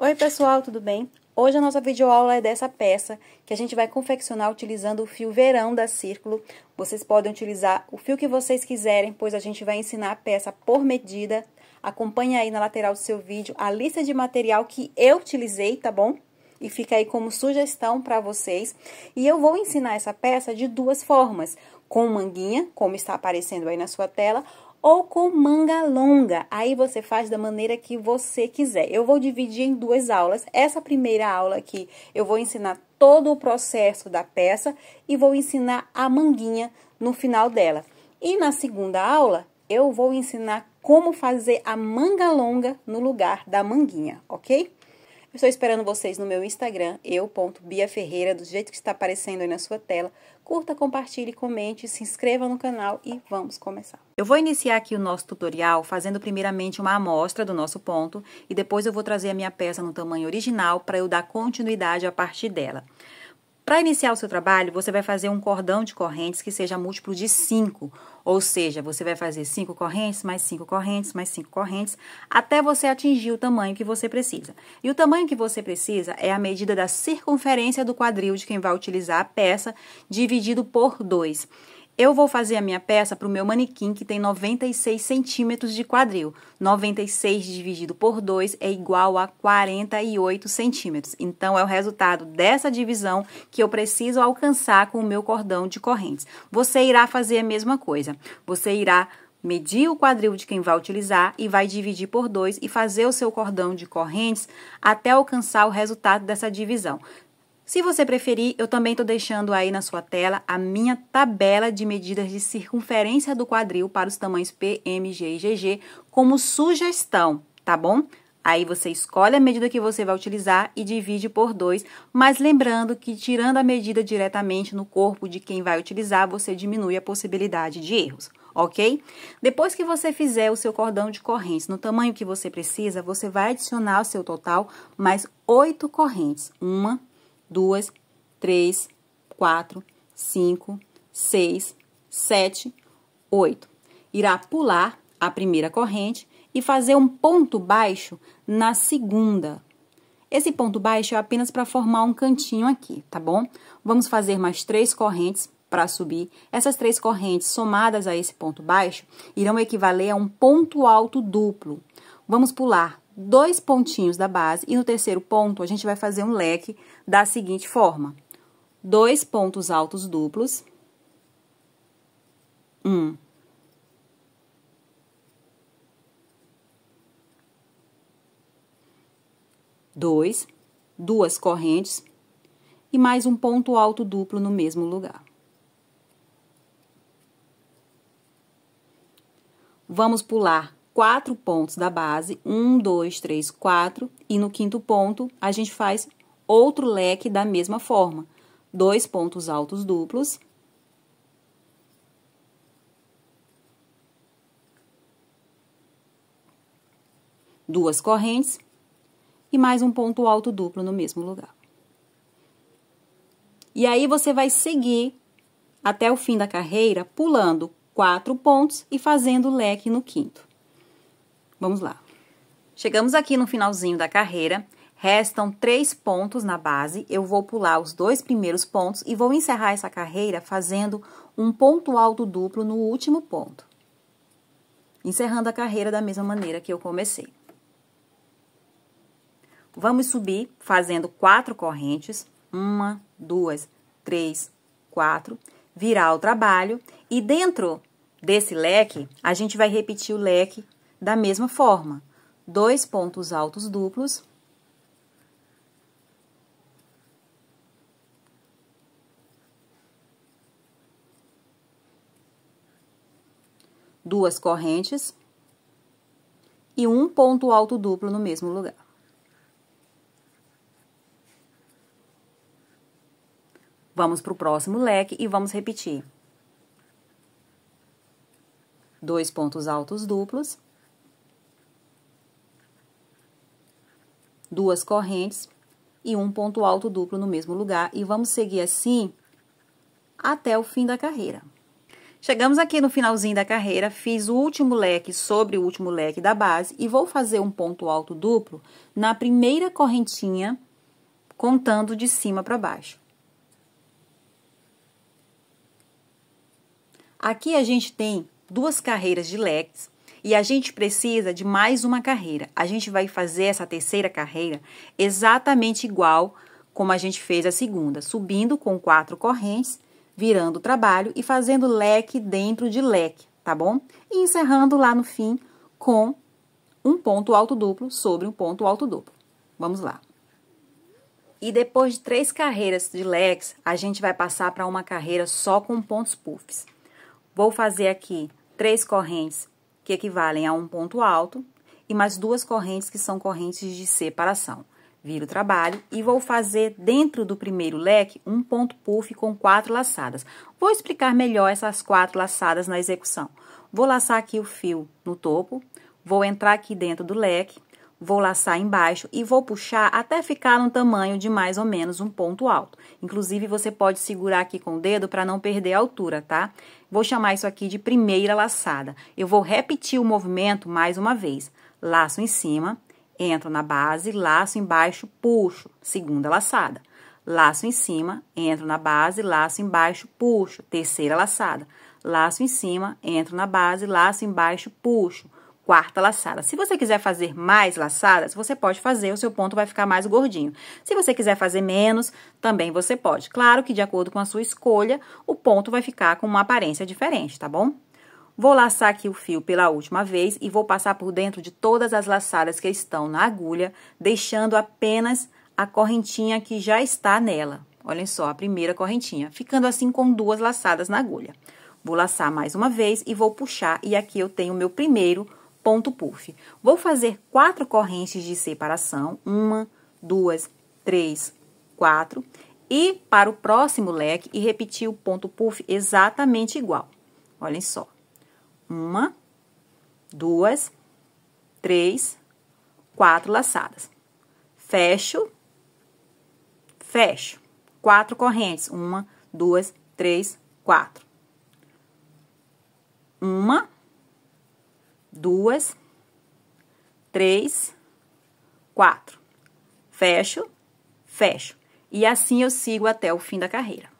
Oi pessoal, tudo bem? Hoje a nossa videoaula é dessa peça que a gente vai confeccionar utilizando o fio verão da Círculo. Vocês podem utilizar o fio que vocês quiserem, pois a gente vai ensinar a peça por medida. Acompanhe aí na lateral do seu vídeo a lista de material que eu utilizei, tá bom? E fica aí como sugestão para vocês. E eu vou ensinar essa peça de duas formas, com manguinha, como está aparecendo aí na sua tela, ou com manga longa. Aí você faz da maneira que você quiser. Eu vou dividir em duas aulas. Essa primeira aula aqui, eu vou ensinar todo o processo da peça e vou ensinar a manguinha no final dela. E na segunda aula, eu vou ensinar como fazer a manga longa no lugar da manguinha, ok? Eu estou esperando vocês no meu Instagram, eu.biaferreira, do jeito que está aparecendo aí na sua tela. Curta, compartilhe, comente, se inscreva no canal e vamos começar. Eu vou iniciar aqui o nosso tutorial fazendo primeiramente uma amostra do nosso ponto e depois eu vou trazer a minha peça no tamanho original para eu dar continuidade a partir dela. Para iniciar o seu trabalho, você vai fazer um cordão de correntes que seja múltiplo de 5, ou seja, você vai fazer 5 correntes, mais 5 correntes, mais 5 correntes, até você atingir o tamanho que você precisa. E o tamanho que você precisa é a medida da circunferência do quadril de quem vai utilizar a peça, dividido por 2. Eu vou fazer a minha peça para o meu manequim, que tem 96 centímetros de quadril. 96 dividido por 2 é igual a 48 centímetros. Então, é o resultado dessa divisão que eu preciso alcançar com o meu cordão de correntes. Você irá fazer a mesma coisa. Você irá medir o quadril de quem vai utilizar e vai dividir por 2 e fazer o seu cordão de correntes até alcançar o resultado dessa divisão. Se você preferir, eu também estou deixando aí na sua tela a minha tabela de medidas de circunferência do quadril para os tamanhos P, M, G e GG como sugestão, tá bom? Aí você escolhe a medida que você vai utilizar e divide por 2, mas lembrando que tirando a medida diretamente no corpo de quem vai utilizar, você diminui a possibilidade de erros, ok? Depois que você fizer o seu cordão de correntes no tamanho que você precisa, você vai adicionar ao seu total mais 8 correntes. 1, 2, 3, 4, 5, 6, 7, 8. Irá pular a primeira corrente e fazer um ponto baixo na segunda. Esse ponto baixo é apenas para formar um cantinho aqui, tá bom? Vamos fazer mais 3 correntes para subir. Essas 3 correntes somadas a esse ponto baixo irão equivaler a um ponto alto duplo. Vamos pular 2 pontinhos da base e no terceiro ponto a gente vai fazer um leque da seguinte forma: 2 pontos altos duplos, 1, 2, 2 correntes e mais um ponto alto duplo no mesmo lugar. Vamos pular 4 pontos da base, 1, 2, 3, 4, e no quinto ponto a gente faz outro leque da mesma forma. 2 pontos altos duplos, 2 correntes e mais um ponto alto duplo no mesmo lugar. E aí você vai seguir até o fim da carreira pulando 4 pontos e fazendo leque no quinto. Vamos lá. Chegamos aqui no finalzinho da carreira, restam 3 pontos na base, eu vou pular os 2 primeiros pontos e vou encerrar essa carreira fazendo um ponto alto duplo no último ponto. Encerrando a carreira da mesma maneira que eu comecei. Vamos subir fazendo 4 correntes, 1, 2, 3, 4, virar o trabalho e dentro desse leque, a gente vai repetir o leque da mesma forma. 2 pontos altos duplos, 2 correntes e um ponto alto duplo no mesmo lugar. Vamos para o próximo leque e vamos repetir. 2 pontos altos duplos, 2 correntes e um ponto alto duplo no mesmo lugar. E vamos seguir assim até o fim da carreira. Chegamos aqui no finalzinho da carreira, fiz o último leque sobre o último leque da base e vou fazer um ponto alto duplo na primeira correntinha, contando de cima para baixo. Aqui a gente tem 2 carreiras de leques e a gente precisa de mais uma carreira. A gente vai fazer essa terceira carreira exatamente igual como a gente fez a segunda, subindo com 4 correntes, virando o trabalho e fazendo leque dentro de leque, tá bom? E encerrando lá no fim com um ponto alto duplo sobre um ponto alto duplo. Vamos lá. E depois de 3 carreiras de leques, a gente vai passar para uma carreira só com pontos puffs. Vou fazer aqui 3 correntes que equivalem a um ponto alto e mais 2 correntes que são correntes de separação. Viro o trabalho e vou fazer dentro do primeiro leque um ponto puff com 4 laçadas. Vou explicar melhor essas 4 laçadas na execução. Vou laçar aqui o fio no topo, vou entrar aqui dentro do leque, vou laçar embaixo e vou puxar até ficar no tamanho de mais ou menos um ponto alto. Inclusive, você pode segurar aqui com o dedo para não perder a altura, tá? Vou chamar isso aqui de primeira laçada. Eu vou repetir o movimento mais uma vez. Laço em cima, entro na base, laço embaixo, puxo, segunda laçada. Laço em cima, entro na base, laço embaixo, puxo, terceira laçada. Laço em cima, entro na base, laço embaixo, puxo, quarta laçada. Se você quiser fazer mais laçadas, você pode fazer, o seu ponto vai ficar mais gordinho. Se você quiser fazer menos, também você pode. Claro que de acordo com a sua escolha, o ponto vai ficar com uma aparência diferente, tá bom? Vou laçar aqui o fio pela última vez e vou passar por dentro de todas as laçadas que estão na agulha, deixando apenas a correntinha que já está nela. Olhem só, a primeira correntinha, ficando assim com 2 laçadas na agulha. Vou laçar mais uma vez e vou puxar, e aqui eu tenho o meu primeiro ponto puff. Vou fazer 4 correntes de separação, 1, 2, 3, 4, e para o próximo leque e repetir o ponto puff exatamente igual. Olhem só. 1, 2, 3, 4 laçadas. Fecho, fecho. 4 correntes. 1, 2, 3, 4. 1, 2, 3, 4. Fecho, fecho. E assim eu sigo até o fim da carreira.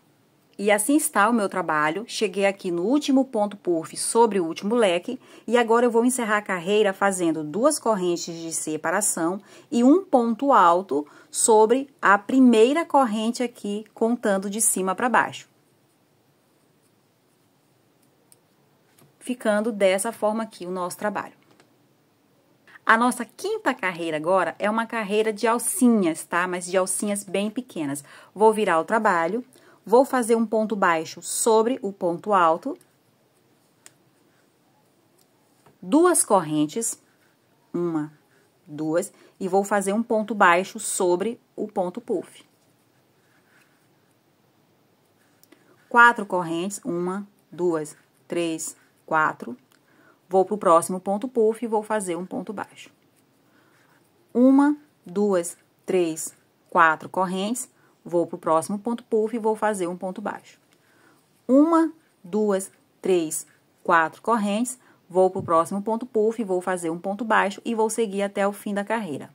E assim está o meu trabalho. Cheguei aqui no último ponto puff sobre o último leque. E agora eu vou encerrar a carreira fazendo 2 correntes de separação e um ponto alto sobre a primeira corrente aqui, contando de cima para baixo. Ficando dessa forma aqui o nosso trabalho. A nossa quinta carreira agora é uma carreira de alcinhas, tá? Mas de alcinhas bem pequenas. Vou virar o trabalho. Vou fazer um ponto baixo sobre o ponto alto. 2 correntes. 1, 2. E vou fazer um ponto baixo sobre o ponto puff. 4 correntes. 1, 2, 3, 4. Vou para o próximo ponto puff e vou fazer um ponto baixo. 1, 2, 3, 4 correntes. Vou para o próximo ponto puff e vou fazer um ponto baixo. 1, 2, 3, 4 correntes. Vou para o próximo ponto puff e vou fazer um ponto baixo e vou seguir até o fim da carreira.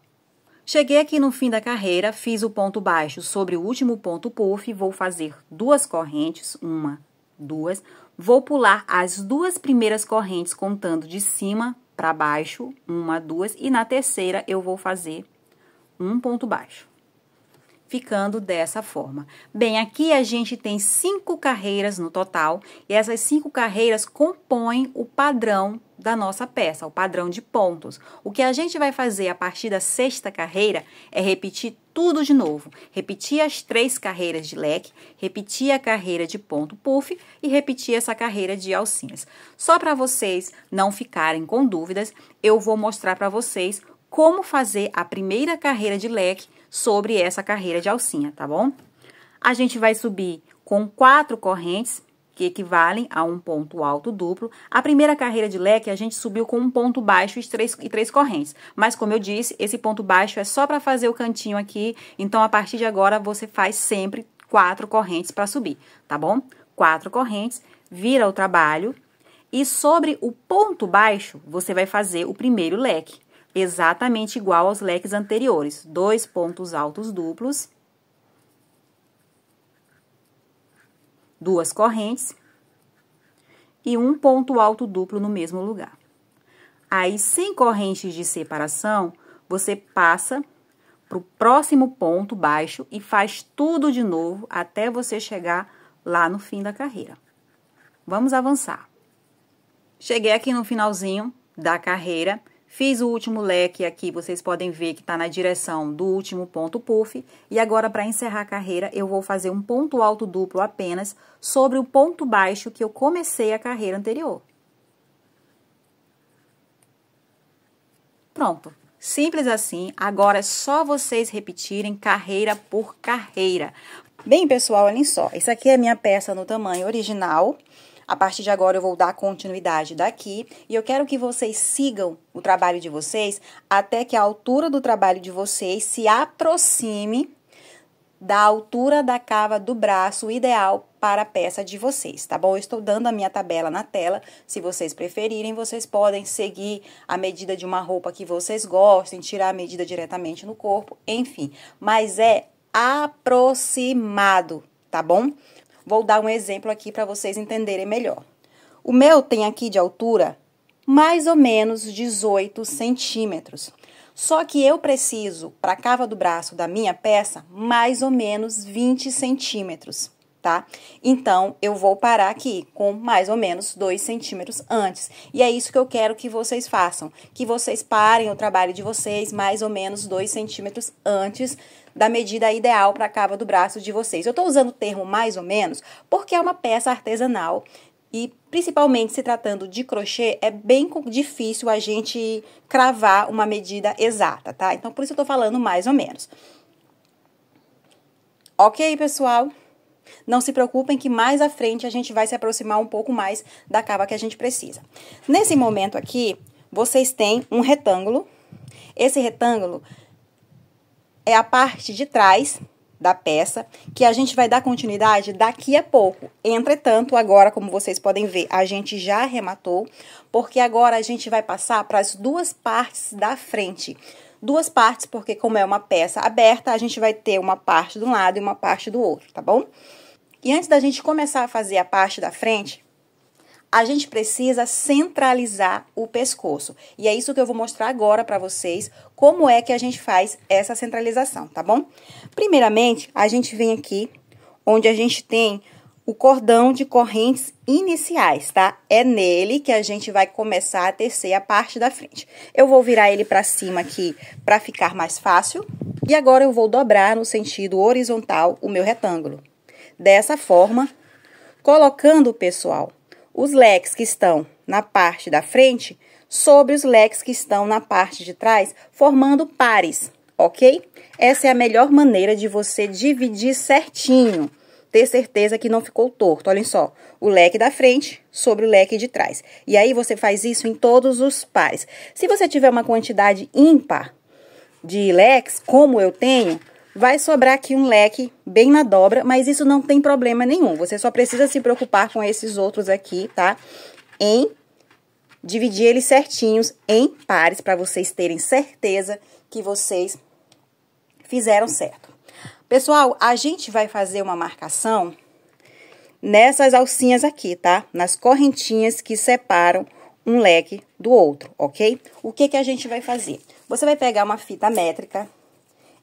Cheguei aqui no fim da carreira, fiz o ponto baixo sobre o último ponto puff, vou fazer 2 correntes, 1, 2. Vou pular as 2 primeiras correntes contando de cima para baixo, 1, 2. E na terceira eu vou fazer um ponto baixo. Ficando dessa forma. Bem, aqui a gente tem 5 carreiras no total, e essas 5 carreiras compõem o padrão da nossa peça, o padrão de pontos. O que a gente vai fazer a partir da 6ª carreira é repetir tudo de novo. Repetir as 3 carreiras de leque, repetir a carreira de ponto puff e repetir essa carreira de alcinhas. Só para vocês não ficarem com dúvidas, eu vou mostrar para vocês como fazer a primeira carreira de leque sobre essa carreira de alcinha, tá bom? A gente vai subir com 4 correntes, que equivalem a um ponto alto duplo. A primeira carreira de leque, a gente subiu com um ponto baixo e 3 correntes. Mas, como eu disse, esse ponto baixo é só para fazer o cantinho aqui. Então, a partir de agora, você faz sempre 4 correntes para subir, tá bom? 4 correntes, vira o trabalho e sobre o ponto baixo, você vai fazer o primeiro leque, exatamente igual aos leques anteriores. 2 pontos altos duplos, 2 correntes e um ponto alto duplo no mesmo lugar. Aí, sem correntes de separação, você passa para o próximo ponto baixo e faz tudo de novo até você chegar lá no fim da carreira. Vamos avançar. Cheguei aqui no finalzinho da carreira, fiz o último leque aqui, vocês podem ver que está na direção do último ponto puff. E agora, para encerrar a carreira, eu vou fazer um ponto alto duplo apenas sobre o ponto baixo que eu comecei a carreira anterior. Pronto. Simples assim, agora é só vocês repetirem carreira por carreira. Bem, pessoal, olhem só, isso aqui é a minha peça no tamanho original. A partir de agora eu vou dar continuidade daqui e eu quero que vocês sigam o trabalho de vocês até que a altura do trabalho de vocês se aproxime da altura da cava do braço ideal para a peça de vocês, tá bom? Eu estou dando a minha tabela na tela, se vocês preferirem, vocês podem seguir a medida de uma roupa que vocês gostem, tirar a medida diretamente no corpo, enfim, mas é aproximado, tá bom? Vou dar um exemplo aqui para vocês entenderem melhor. O meu tem aqui de altura mais ou menos 18 centímetros. Só que eu preciso, para a cava do braço da minha peça, mais ou menos 20 centímetros, tá? Então, eu vou parar aqui com mais ou menos 2 centímetros antes. E é isso que eu quero que vocês façam, que vocês parem o trabalho de vocês mais ou menos 2 centímetros antes da medida ideal para a cava do braço de vocês. Eu estou usando o termo mais ou menos porque é uma peça artesanal. E, principalmente, se tratando de crochê, é bem difícil a gente cravar uma medida exata, tá? Então, por isso eu tô falando mais ou menos. Ok, pessoal? Não se preocupem que mais à frente a gente vai se aproximar um pouco mais da cava que a gente precisa. Nesse momento aqui, vocês têm um retângulo. Esse retângulo é a parte de trás da peça, que a gente vai dar continuidade daqui a pouco. Entretanto, agora, como vocês podem ver, a gente já arrematou, porque agora a gente vai passar para as duas partes da frente. Duas partes, porque como é uma peça aberta, a gente vai ter uma parte de um lado e uma parte do outro, tá bom? E antes da gente começar a fazer a parte da frente, a gente precisa centralizar o pescoço. E é isso que eu vou mostrar agora para vocês, como é que a gente faz essa centralização, tá bom? Primeiramente, a gente vem aqui, onde a gente tem o cordão de correntes iniciais, tá? É nele que a gente vai começar a tecer a parte da frente. Eu vou virar ele para cima aqui, para ficar mais fácil. E agora eu vou dobrar no sentido horizontal o meu retângulo. Dessa forma, colocando, pessoal, os leques que estão na parte da frente sobre os leques que estão na parte de trás, formando pares, ok? Essa é a melhor maneira de você dividir certinho, ter certeza que não ficou torto. Olhem só, o leque da frente sobre o leque de trás. E aí, você faz isso em todos os pares. Se você tiver uma quantidade ímpar de leques, como eu tenho, vai sobrar aqui um leque bem na dobra, mas isso não tem problema nenhum. Você só precisa se preocupar com esses outros aqui, tá? Em dividir eles certinhos em pares, para vocês terem certeza que vocês fizeram certo. Pessoal, a gente vai fazer uma marcação nessas alcinhas aqui, tá? Nas correntinhas que separam um leque do outro, ok? O que que a gente vai fazer? Você vai pegar uma fita métrica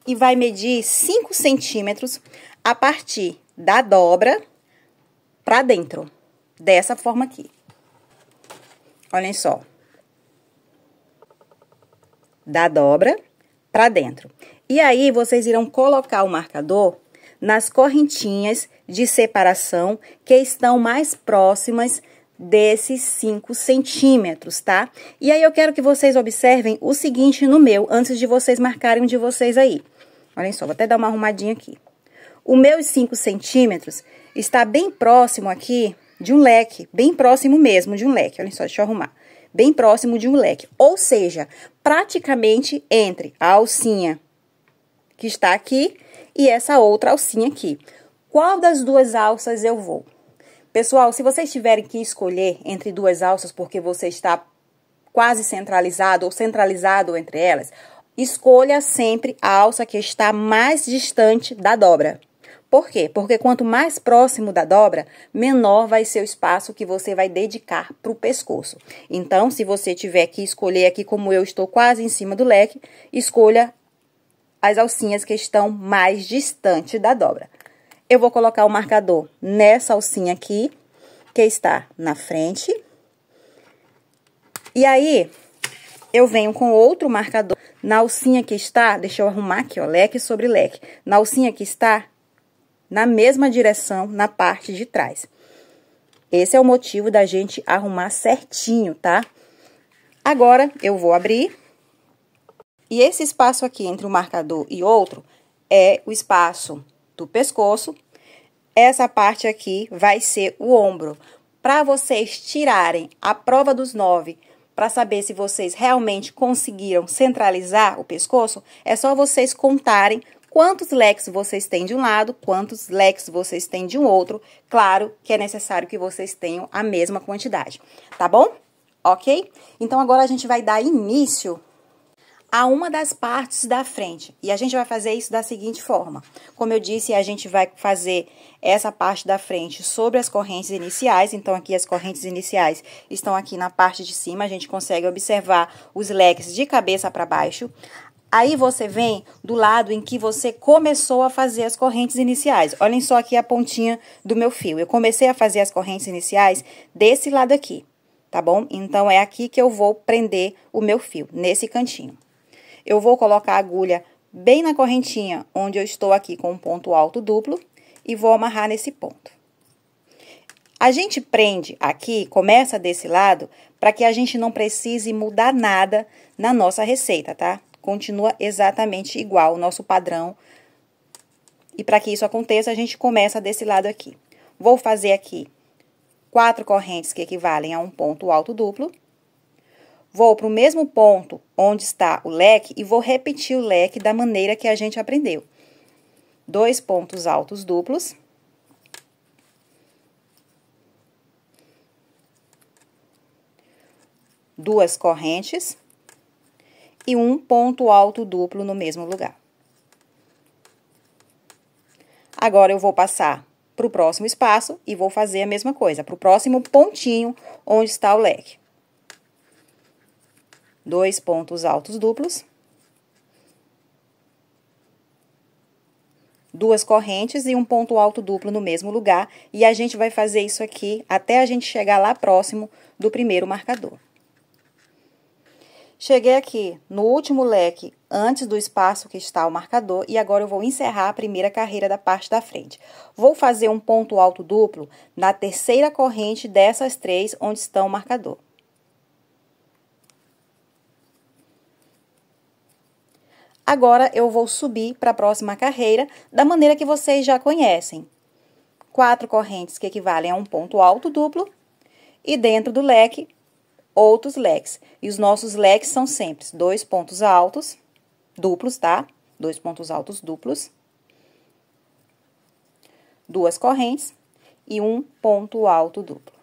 e vai medir 5 centímetros a partir da dobra para dentro, dessa forma aqui. Olhem só. Da dobra para dentro. E aí, vocês irão colocar o marcador nas correntinhas de separação que estão mais próximas desses 5 centímetros, tá? E aí, eu quero que vocês observem o seguinte no meu, antes de vocês marcarem um de vocês aí. Olhem só, vou até dar uma arrumadinha aqui. O meu 5 centímetros está bem próximo aqui de um leque, bem próximo mesmo de um leque. Olhem só, deixa eu arrumar. Bem próximo de um leque, ou seja, praticamente entre a alcinha que está aqui e essa outra alcinha aqui. Qual das duas alças eu vou? Pessoal, se vocês tiverem que escolher entre duas alças porque você está quase centralizado ou centralizado entre elas, escolha sempre a alça que está mais distante da dobra. Por quê? Porque quanto mais próximo da dobra, menor vai ser o espaço que você vai dedicar para o pescoço. Então, se você tiver que escolher aqui, como eu estou quase em cima do leque, escolha as alcinhas que estão mais distante da dobra. Eu vou colocar o marcador nessa alcinha aqui, que está na frente. E aí, eu venho com outro marcador na alcinha que está, deixa eu arrumar aqui, ó, leque sobre leque. Na alcinha que está na mesma direção, na parte de trás. Esse é o motivo da gente arrumar certinho, tá? Agora, eu vou abrir. E esse espaço aqui entre o marcador e outro é o espaço do pescoço. Essa parte aqui vai ser o ombro. Para vocês tirarem a prova dos 9, para saber se vocês realmente conseguiram centralizar o pescoço, é só vocês contarem quantos leques vocês têm de um lado, quantos leques vocês têm de um outro. Claro que é necessário que vocês tenham a mesma quantidade, tá bom? Ok? Então, agora a gente vai dar início a uma das partes da frente. E a gente vai fazer isso da seguinte forma. Como eu disse, a gente vai fazer essa parte da frente sobre as correntes iniciais. Então, aqui as correntes iniciais estão aqui na parte de cima. A gente consegue observar os leques de cabeça para baixo. Aí, você vem do lado em que você começou a fazer as correntes iniciais. Olhem só aqui a pontinha do meu fio. Eu comecei a fazer as correntes iniciais desse lado aqui, tá bom? Então, é aqui que eu vou prender o meu fio, nesse cantinho. Eu vou colocar a agulha bem na correntinha, onde eu estou aqui com um ponto alto duplo, e vou amarrar nesse ponto. A gente prende aqui, começa desse lado, para que a gente não precise mudar nada na nossa receita, tá? Continua exatamente igual o nosso padrão. E para que isso aconteça, a gente começa desse lado aqui. Vou fazer aqui 4 correntes que equivalem a um ponto alto duplo. Vou para o mesmo ponto onde está o leque e vou repetir o leque da maneira que a gente aprendeu. 2 pontos altos duplos. Duas correntes. E um ponto alto duplo no mesmo lugar. Agora, eu vou passar para o próximo espaço e vou fazer a mesma coisa, para o próximo pontinho onde está o leque. 2 pontos altos duplos. 2 correntes e um ponto alto duplo no mesmo lugar. E a gente vai fazer isso aqui até a gente chegar lá próximo do primeiro marcador. Cheguei aqui no último leque, antes do espaço que está o marcador, e agora eu vou encerrar a primeira carreira da parte da frente. Vou fazer um ponto alto duplo na terceira corrente dessas 3 onde está o marcador. Agora, eu vou subir para a próxima carreira da maneira que vocês já conhecem. 4 correntes que equivalem a um ponto alto duplo e dentro do leque, outros leques. E os nossos leques são sempre 2 pontos altos duplos, tá? 2 pontos altos duplos. 2 correntes e um ponto alto duplo.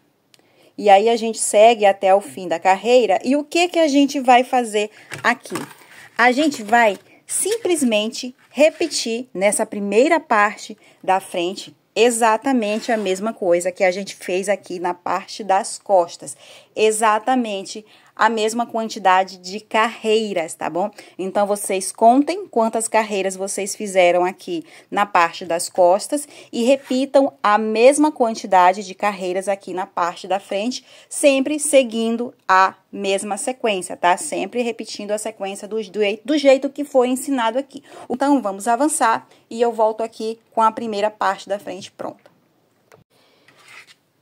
E aí, a gente segue até o fim da carreira. E o que que a gente vai fazer aqui? A gente vai simplesmente repetir nessa primeira parte da frente exatamente a mesma coisa que a gente fez aqui na parte das costas. Exatamente a mesma quantidade de carreiras, tá bom? Então, vocês contem quantas carreiras vocês fizeram aqui na parte das costas e repitam a mesma quantidade de carreiras aqui na parte da frente, sempre seguindo a mesma sequência, tá? Sempre repetindo a sequência do jeito que foi ensinado aqui. Então, vamos avançar e eu volto aqui com a primeira parte da frente pronta.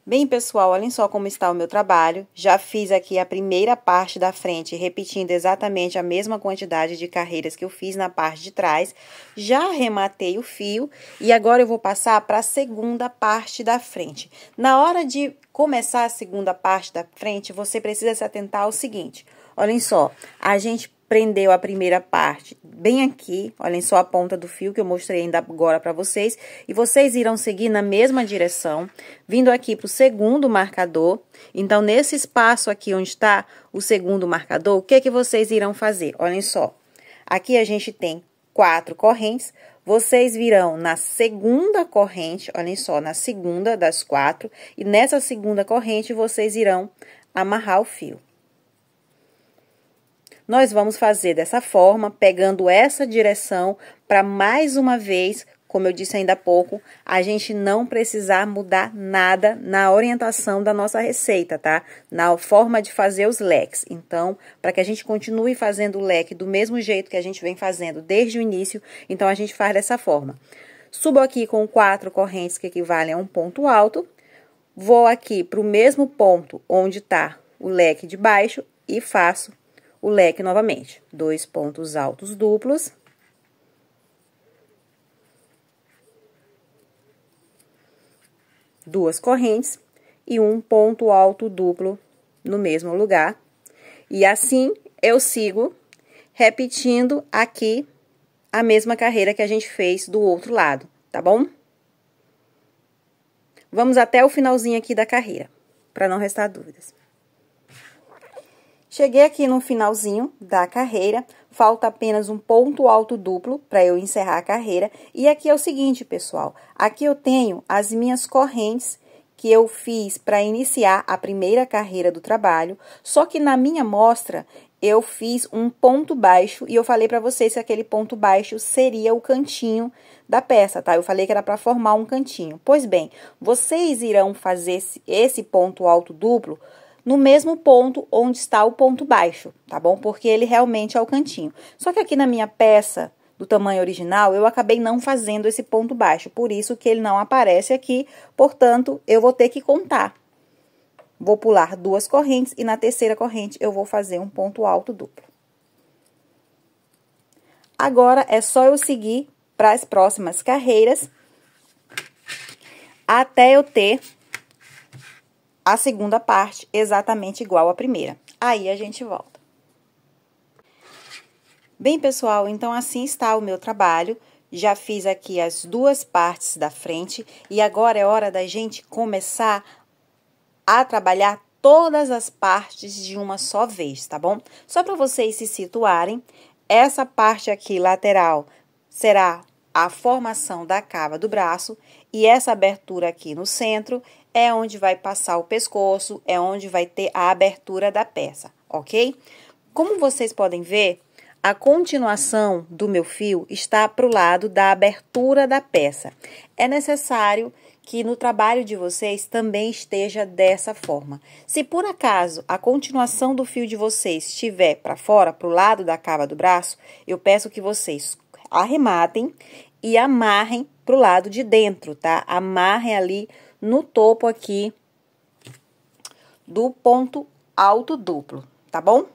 Bem, pessoal, olhem só como está o meu trabalho. Já fiz aqui a primeira parte da frente, repetindo exatamente a mesma quantidade de carreiras que eu fiz na parte de trás. Já arrematei o fio e agora eu vou passar para a segunda parte da frente. Na hora de começar a segunda parte da frente, você precisa se atentar ao seguinte. Olhem só, a gente prendeu a primeira parte bem aqui, olhem só a ponta do fio que eu mostrei ainda agora para vocês, e vocês irão seguir na mesma direção, vindo aqui para o segundo marcador. Então, nesse espaço aqui onde está o segundo marcador, o que que vocês irão fazer? Olhem só, aqui a gente tem 4 correntes, vocês virão na segunda corrente, olhem só, na segunda das 4, e nessa segunda corrente vocês irão amarrar o fio. Nós vamos fazer dessa forma, pegando essa direção, para mais uma vez, como eu disse ainda há pouco, a gente não precisar mudar nada na orientação da nossa receita, tá? Na forma de fazer os leques. Então, para que a gente continue fazendo o leque do mesmo jeito que a gente vem fazendo desde o início, então a gente faz dessa forma. Subo aqui com 4 correntes que equivalem a um ponto alto, vou aqui para o mesmo ponto onde está o leque de baixo e faço o leque novamente. 2 pontos altos duplos. Duas correntes e um ponto alto duplo no mesmo lugar. E assim eu sigo repetindo aqui a mesma carreira que a gente fez do outro lado, tá bom? Vamos até o finalzinho aqui da carreira, para não restar dúvidas. Cheguei aqui no finalzinho da carreira, falta apenas um ponto alto duplo para eu encerrar a carreira. E aqui é o seguinte, pessoal, aqui eu tenho as minhas correntes que eu fiz para iniciar a primeira carreira do trabalho, só que na minha amostra eu fiz um ponto baixo e eu falei para vocês que aquele ponto baixo seria o cantinho da peça, tá? Eu falei que era para formar um cantinho. Pois bem, vocês irão fazer esse ponto alto duplo no mesmo ponto onde está o ponto baixo, tá bom? Porque ele realmente é o cantinho. Só que aqui na minha peça, do tamanho original, eu acabei não fazendo esse ponto baixo, por isso que ele não aparece aqui, portanto, eu vou ter que contar. Vou pular 2 correntes e na terceira corrente eu vou fazer um ponto alto duplo. Agora, é só eu seguir para as próximas carreiras, até eu ter a segunda parte exatamente igual à primeira. Aí, a gente volta. Bem, pessoal, então assim está o meu trabalho. Já fiz aqui as 2 partes da frente e agora é hora da gente começar a trabalhar todas as partes de uma só vez, tá bom? Só para vocês se situarem, essa parte aqui lateral será a formação da cava do braço e essa abertura aqui no centro é onde vai passar o pescoço, é onde vai ter a abertura da peça, ok? Como vocês podem ver, a continuação do meu fio está para o lado da abertura da peça. É necessário que no trabalho de vocês também esteja dessa forma. Se por acaso a continuação do fio de vocês estiver para fora, para o lado da cava do braço, eu peço que vocês arrematem e amarrem para o lado de dentro, tá? Amarrem ali no topo aqui do ponto alto duplo, tá bom?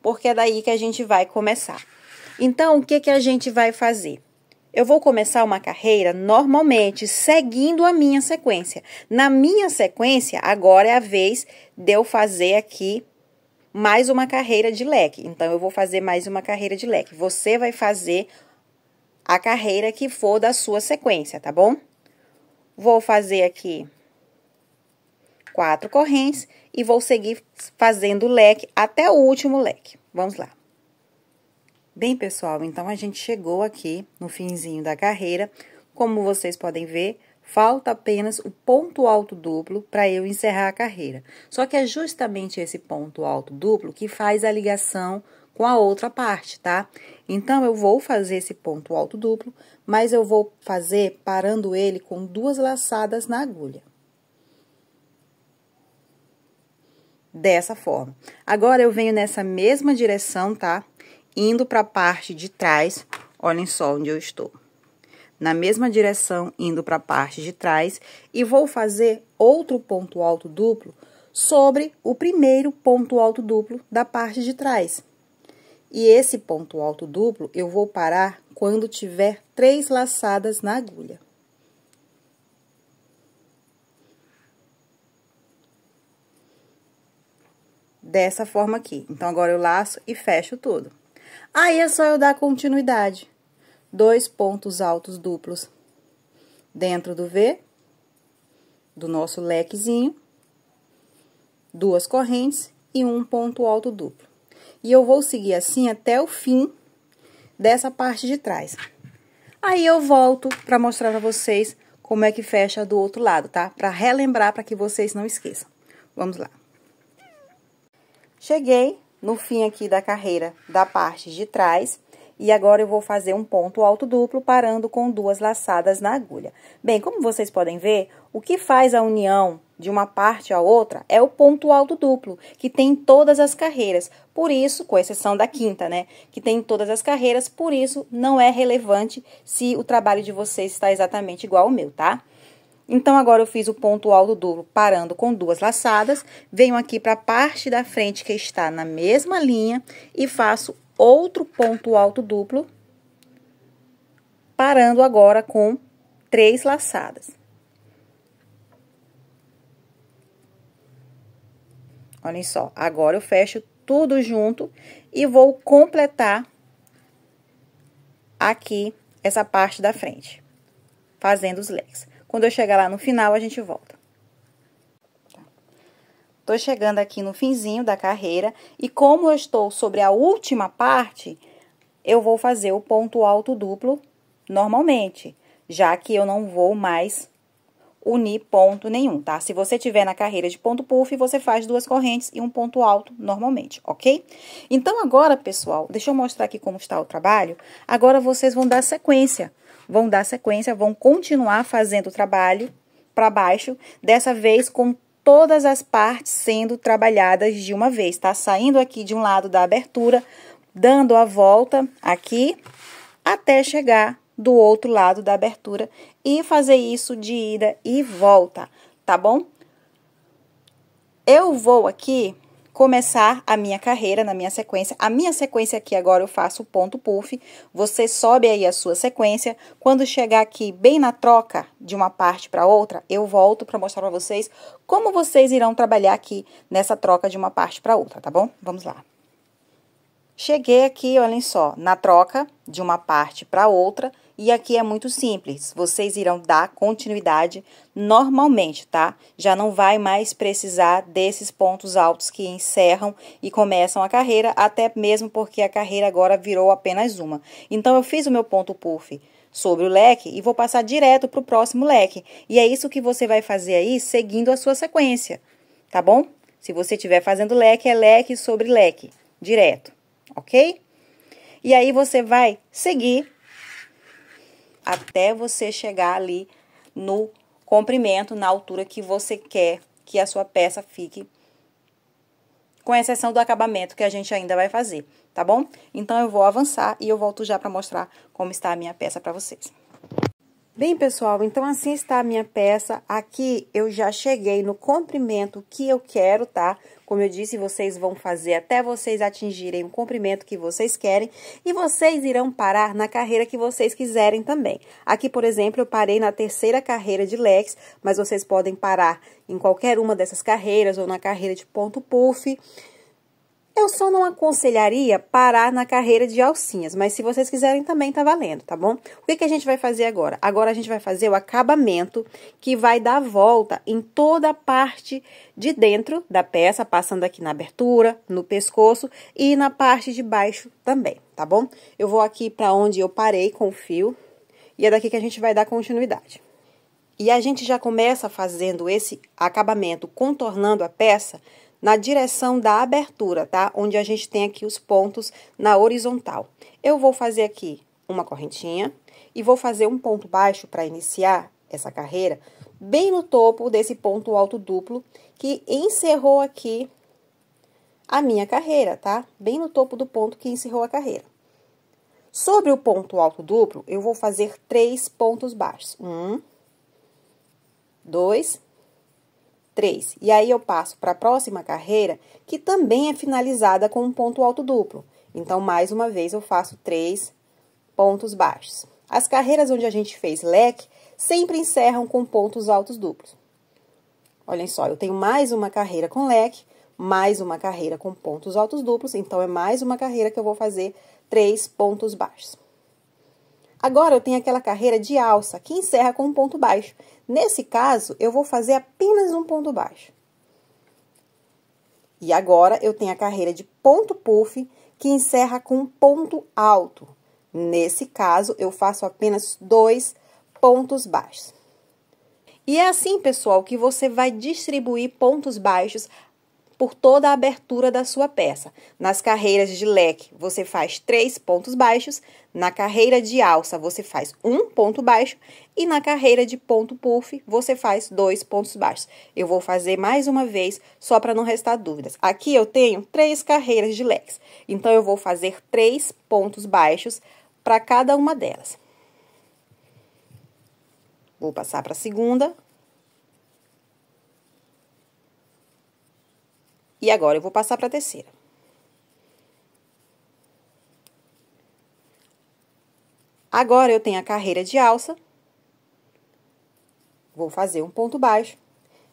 Porque é daí que a gente vai começar. Então, o que que a gente vai fazer? Eu vou começar uma carreira normalmente, seguindo a minha sequência. Na minha sequência, agora é a vez de eu fazer aqui mais uma carreira de leque. Então, eu vou fazer mais uma carreira de leque. Você vai fazer a carreira que for da sua sequência, tá bom? Vou fazer aqui 4 correntes e vou seguir fazendo o leque até o último leque. Vamos lá. Bem, pessoal, então a gente chegou aqui no finzinho da carreira. Como vocês podem ver, falta apenas o ponto alto duplo para eu encerrar a carreira. Só que é justamente esse ponto alto duplo que faz a ligação com a outra parte, tá? Então, eu vou fazer esse ponto alto duplo, mas eu vou fazer parando ele com 2 laçadas na agulha. Dessa forma. Agora, eu venho nessa mesma direção, tá? Indo para a parte de trás, olhem só onde eu estou. Na mesma direção, indo para a parte de trás, e vou fazer outro ponto alto duplo sobre o primeiro ponto alto duplo da parte de trás. E esse ponto alto duplo, eu vou parar quando tiver 3 laçadas na agulha. Dessa forma aqui. Então, agora eu laço e fecho tudo. Aí é só eu dar continuidade. 2 pontos altos duplos dentro do V, do nosso lequezinho, 2 correntes e um ponto alto duplo. E eu vou seguir assim até o fim dessa parte de trás. Aí eu volto para mostrar para vocês como é que fecha do outro lado, tá? Para relembrar, para que vocês não esqueçam. Vamos lá. Cheguei no fim aqui da carreira da parte de trás. E agora eu vou fazer um ponto alto duplo, parando com 2 laçadas na agulha. Bem, como vocês podem ver, o que faz a união de uma parte à outra é o ponto alto duplo, que tem em todas as carreiras. Por isso, com exceção da quinta, né, que tem em todas as carreiras, por isso não é relevante se o trabalho de vocês está exatamente igual ao meu, tá? Então, agora eu fiz o ponto alto duplo parando com 2 laçadas, venho aqui para a parte da frente que está na mesma linha e faço outro ponto alto duplo, parando agora com 3 laçadas. Olhem só, agora eu fecho tudo junto e vou completar aqui essa parte da frente, fazendo os leques. Quando eu chegar lá no final, a gente volta. Tô chegando aqui no finzinho da carreira e como eu estou sobre a última parte, eu vou fazer o ponto alto duplo normalmente, já que eu não vou mais unir ponto nenhum, tá? Se você tiver na carreira de ponto puff, você faz 2 correntes e um ponto alto normalmente, ok? Então, agora, pessoal, deixa eu mostrar aqui como está o trabalho. Agora, vocês vão dar sequência, vão continuar fazendo o trabalho para baixo, dessa vez com todas as partes sendo trabalhadas de uma vez, tá? Saindo aqui de um lado da abertura, dando a volta aqui, até chegar do outro lado da abertura e fazer isso de ida e volta, tá bom? Eu vou aqui começar a minha carreira na minha sequência. A minha sequência aqui agora eu faço o ponto puff, você sobe aí a sua sequência. Quando chegar aqui bem na troca de uma parte para outra, eu volto para mostrar para vocês como vocês irão trabalhar aqui nessa troca de uma parte para outra, tá bom? Vamos lá. Cheguei aqui, olhem só, na troca de uma parte para outra, e aqui é muito simples, vocês irão dar continuidade normalmente, tá? Já não vai mais precisar desses pontos altos que encerram e começam a carreira, até mesmo porque a carreira agora virou apenas uma. Então, eu fiz o meu ponto puff sobre o leque e vou passar direto para o próximo leque. E é isso que você vai fazer aí, seguindo a sua sequência, tá bom? Se você estiver fazendo leque, é leque sobre leque, direto. Ok? E aí, você vai seguir até você chegar ali no comprimento, na altura que você quer que a sua peça fique, com exceção do acabamento que a gente ainda vai fazer, tá bom? Então, eu vou avançar e eu volto já para mostrar como está a minha peça para vocês. Bem, pessoal, então assim está a minha peça. Aqui eu já cheguei no comprimento que eu quero, tá? Como eu disse, vocês vão fazer até vocês atingirem o comprimento que vocês querem. E vocês irão parar na carreira que vocês quiserem também. Aqui, por exemplo, eu parei na 3ª carreira de leques, mas vocês podem parar em qualquer uma dessas carreiras ou na carreira de ponto puff. Eu só não aconselharia parar na carreira de alcinhas, mas se vocês quiserem também tá valendo, tá bom? O que que a gente vai fazer agora? Agora a gente vai fazer o acabamento que vai dar volta em toda a parte de dentro da peça, passando aqui na abertura, no pescoço e na parte de baixo também, tá bom? Eu vou aqui para onde eu parei com o fio e é daqui que a gente vai dar continuidade. E a gente já começa fazendo esse acabamento contornando a peça na direção da abertura, tá? Onde a gente tem aqui os pontos na horizontal. Eu vou fazer aqui uma correntinha e vou fazer um ponto baixo para iniciar essa carreira, bem no topo desse ponto alto duplo que encerrou aqui a minha carreira, tá? Bem no topo do ponto que encerrou a carreira. Sobre o ponto alto duplo, eu vou fazer 3 pontos baixos. 1, 2, 3. E aí, eu passo para a próxima carreira, que também é finalizada com um ponto alto duplo. Então, mais uma vez, eu faço 3 pontos baixos. As carreiras onde a gente fez leque, sempre encerram com pontos altos duplos. Olhem só, eu tenho mais uma carreira com leque, mais uma carreira com pontos altos duplos. Então, é mais uma carreira que eu vou fazer 3 pontos baixos. Agora, eu tenho aquela carreira de alça, que encerra com um ponto baixo. Nesse caso, eu vou fazer apenas um ponto baixo. E agora, eu tenho a carreira de ponto puff, que encerra com um ponto alto. Nesse caso, eu faço apenas 2 pontos baixos. E é assim, pessoal, que você vai distribuir pontos baixos por toda a abertura da sua peça. Nas carreiras de leque, você faz 3 pontos baixos. Na carreira de alça, você faz 1 ponto baixo. E na carreira de ponto puff, você faz 2 pontos baixos. Eu vou fazer mais uma vez, só para não restar dúvidas. Aqui eu tenho 3 carreiras de leques. Então, eu vou fazer 3 pontos baixos para cada uma delas. Vou passar para a segunda. E agora, eu vou passar para a terceira. Agora, eu tenho a carreira de alça. Vou fazer um ponto baixo.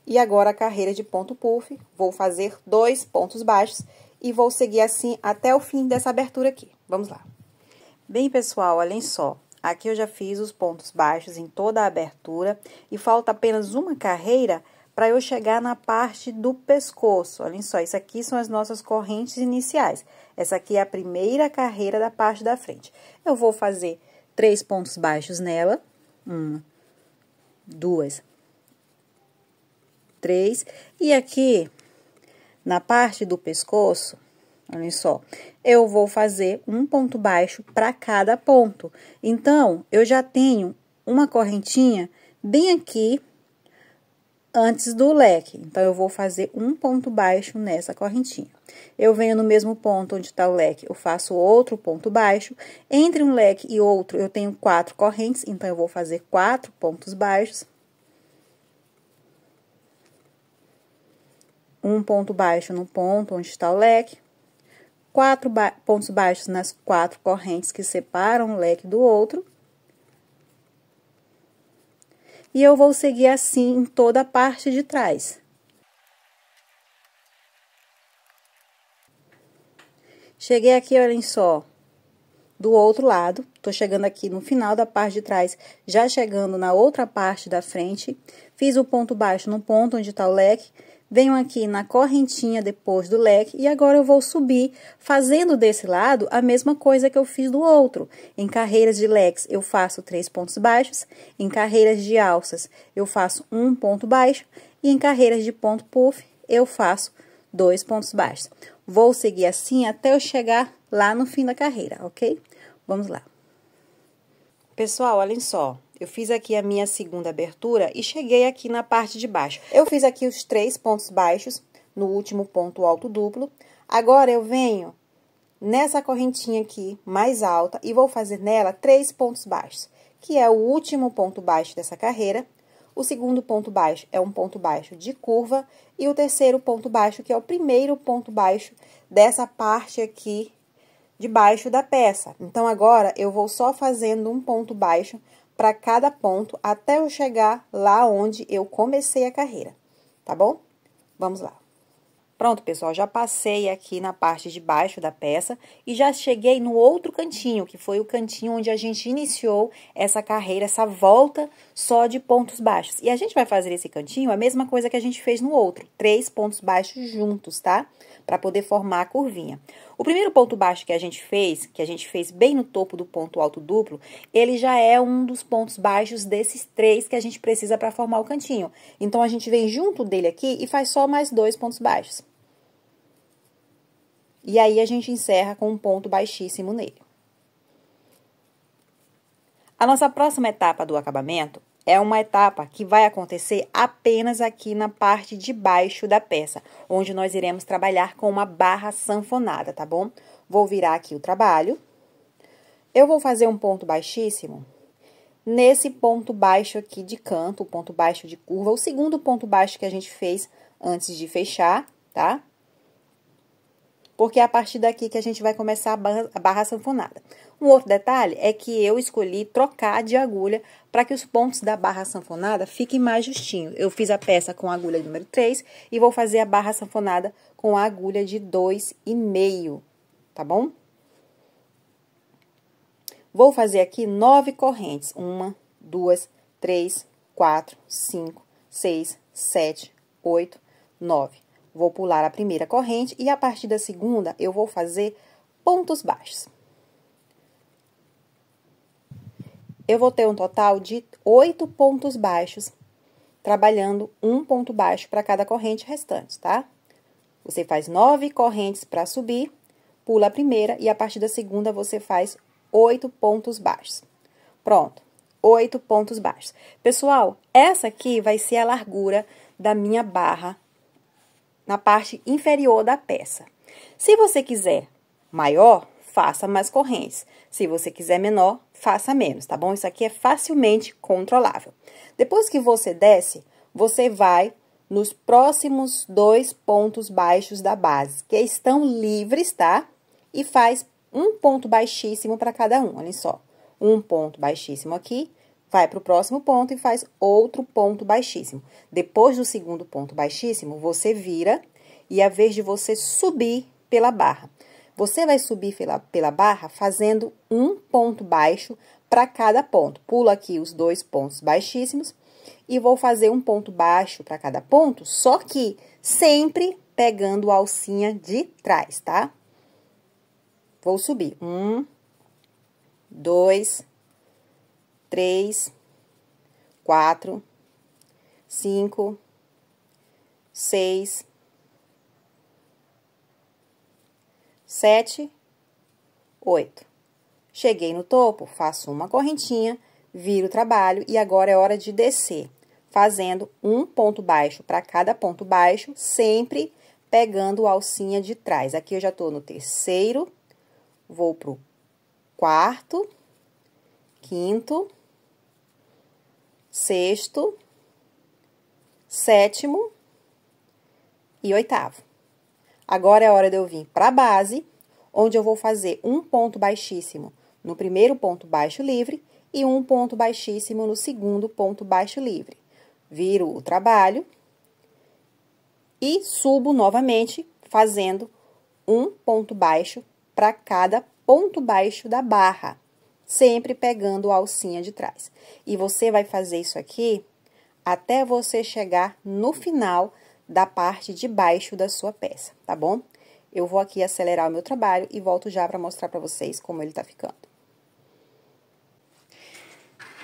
E agora, a carreira de ponto puff. Vou fazer 2 pontos baixos. E vou seguir assim até o fim dessa abertura aqui. Vamos lá. Bem, pessoal, olhem só. Aqui eu já fiz os pontos baixos em toda a abertura. E falta apenas uma carreira para eu chegar na parte do pescoço. Olhem só, isso aqui são as nossas correntes iniciais. Essa aqui é a primeira carreira da parte da frente. Eu vou fazer 3 pontos baixos nela. 1, 2, 3. E aqui, na parte do pescoço, olhem só, eu vou fazer um ponto baixo para cada ponto. Então, eu já tenho uma correntinha bem aqui antes do leque. Então, eu vou fazer um ponto baixo nessa correntinha. Eu venho no mesmo ponto onde está o leque, eu faço outro ponto baixo. Entre um leque e outro, eu tenho 4 correntes, então, eu vou fazer 4 pontos baixos. Um ponto baixo no ponto onde está o leque. 4 pontos baixos nas 4 correntes que separam o leque do outro. E eu vou seguir assim em toda a parte de trás. Cheguei aqui, olhem só, do outro lado. Tô chegando aqui no final da parte de trás, já chegando na outra parte da frente. Fiz o ponto baixo no ponto onde tá o leque. Venho aqui na correntinha depois do leque e agora eu vou subir fazendo desse lado a mesma coisa que eu fiz do outro. Em carreiras de leques eu faço 3 pontos baixos, em carreiras de alças eu faço 1 ponto baixo e em carreiras de ponto puff eu faço 2 pontos baixos. Vou seguir assim até eu chegar lá no fim da carreira, ok? Vamos lá. Pessoal, olhem só. Eu fiz aqui a minha segunda abertura e cheguei aqui na parte de baixo. Eu fiz aqui os 3 pontos baixos no último ponto alto duplo. Agora, eu venho nessa correntinha aqui, mais alta, e vou fazer nela 3 pontos baixos, que é o último ponto baixo dessa carreira. O segundo ponto baixo é um ponto baixo de curva e o terceiro ponto baixo, que é o primeiro ponto baixo dessa parte aqui de baixo da peça. Então, agora, eu vou só fazendo um ponto baixo para cada ponto, até eu chegar lá onde eu comecei a carreira, tá bom? Vamos lá. Pronto, pessoal, já passei aqui na parte de baixo da peça e já cheguei no outro cantinho, que foi o cantinho onde a gente iniciou essa carreira, essa volta só de pontos baixos. E a gente vai fazer esse cantinho a mesma coisa que a gente fez no outro, 3 pontos baixos juntos, tá? Para poder formar a curvinha. O primeiro ponto baixo que a gente fez bem no topo do ponto alto duplo, ele já é um dos pontos baixos desses 3 que a gente precisa para formar o cantinho. Então, a gente vem junto dele aqui e faz só mais 2 pontos baixos. E aí, a gente encerra com um ponto baixíssimo nele. A nossa próxima etapa do acabamento é uma etapa que vai acontecer apenas aqui na parte de baixo da peça, onde nós iremos trabalhar com uma barra sanfonada, tá bom? Vou virar aqui o trabalho. Eu vou fazer um ponto baixíssimo nesse ponto baixo aqui de canto, o ponto baixo de curva, o segundo ponto baixo que a gente fez antes de fechar, tá? Porque é a partir daqui que a gente vai começar a barra sanfonada. Um outro detalhe é que eu escolhi trocar de agulha para que os pontos da barra sanfonada fiquem mais justinhos. Eu fiz a peça com a agulha número 3 e vou fazer a barra sanfonada com a agulha de 2,5, tá bom? Vou fazer aqui 9 correntes. 1, 2, 3, 4, 5, 6, 7, 8, 9. Vou pular a primeira corrente e a partir da segunda eu vou fazer pontos baixos. Eu vou ter um total de 8 pontos baixos, trabalhando um ponto baixo para cada corrente restante, tá? Você faz 9 correntes para subir, pula a primeira e a partir da segunda você faz 8 pontos baixos. Pronto, 8 pontos baixos. Pessoal, essa aqui vai ser a largura da minha barra na parte inferior da peça. Se você quiser maior, faça mais correntes. Se você quiser menor, faça menos, tá bom? Isso aqui é facilmente controlável. Depois que você desce, você vai nos próximos 2 pontos baixos da base, que estão livres, tá? E faz um ponto baixíssimo para cada um, olha só. Um ponto baixíssimo aqui, vai para o próximo ponto e faz outro ponto baixíssimo. Depois do segundo ponto baixíssimo, você vira e a vez de você subir pela barra. Você vai subir pela barra fazendo um ponto baixo para cada ponto. Pulo aqui os 2 pontos baixíssimos e vou fazer um ponto baixo para cada ponto, só que sempre pegando a alcinha de trás, tá? Vou subir. 1, 2, 3, 4, 5, 6, 7, 8. Cheguei no topo, faço uma correntinha, viro o trabalho e agora é hora de descer, fazendo um ponto baixo para cada ponto baixo, sempre pegando a alcinha de trás. Aqui eu já tô no terceiro, vou pro quarto, quinto, sexto, sétimo e oitavo. Agora é hora de eu vir para a base, onde eu vou fazer um ponto baixíssimo no primeiro ponto baixo livre e um ponto baixíssimo no segundo ponto baixo livre. Viro o trabalho e subo novamente, fazendo um ponto baixo para cada ponto baixo da barra, sempre pegando a alcinha de trás. E você vai fazer isso aqui até você chegar no final da parte de baixo da sua peça, tá bom? Eu vou aqui acelerar o meu trabalho e volto já para mostrar para vocês como ele tá ficando.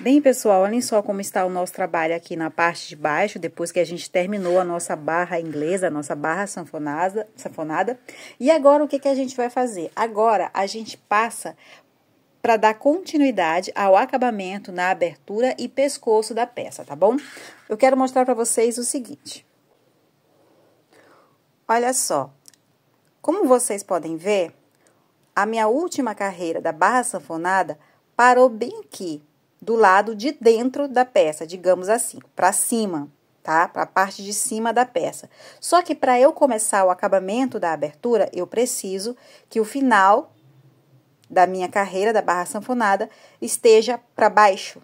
Bem, pessoal, olhem só como está o nosso trabalho aqui na parte de baixo, depois que a gente terminou a nossa barra inglesa, a nossa barra sanfonada. E agora, o que a gente vai fazer? Agora, a gente passa para dar continuidade ao acabamento na abertura e pescoço da peça, tá bom? Eu quero mostrar para vocês o seguinte. Olha só, como vocês podem ver, a minha última carreira da barra sanfonada parou bem aqui, do lado de dentro da peça, digamos assim, para cima, tá? Para a parte de cima da peça. Só que para eu começar o acabamento da abertura, eu preciso que o final da minha carreira da barra sanfonada esteja para baixo,